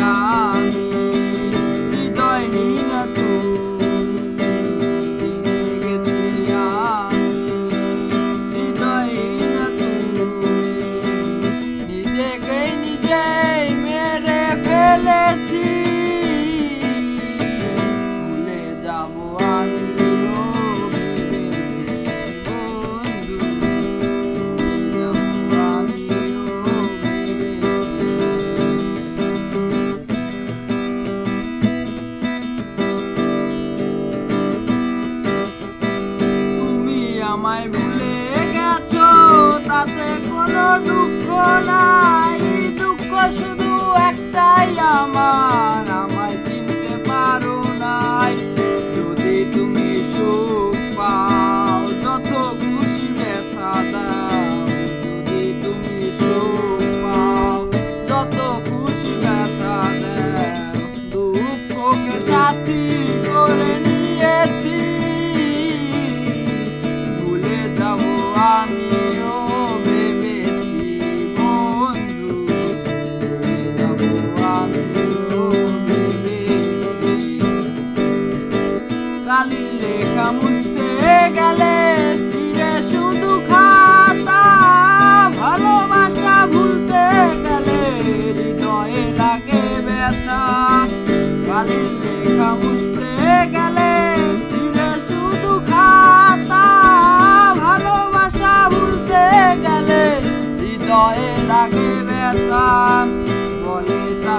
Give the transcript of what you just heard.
আমি হৃদয়হীন তুমি গেছি আমি হৃদয়হীন তুমি নিজেকে নিজেই মেরে ফেলেছি ভুলে যাব আমি আমায় ভুলে গেছো তাতে কোনো দুঃখ নাই দুঃখ শুধু একটাই আমায় চিনতে পারো নাই যদি তুমি সুখ পাও যত খুশি ব্যথা দাও যদি তুমি সুখ পাও যত খুশি ব্যথা দাও দুঃখকে সাথী করে নিয়েছি আমিও ভেবেছি বন্ধু যাবো আমিও ভেবেছি কালির লেখা মুছতে গেলে ছিঁড়ে শুধু খাতা ভালোবাসা ভুলতে গেলে হৃদয়ে লাগে ব্যথা কালির লেখা মুছতে গেলে ছিঁড়ে শুধু খাতা হৃদয়ে লাগে ব্যথা বলে তা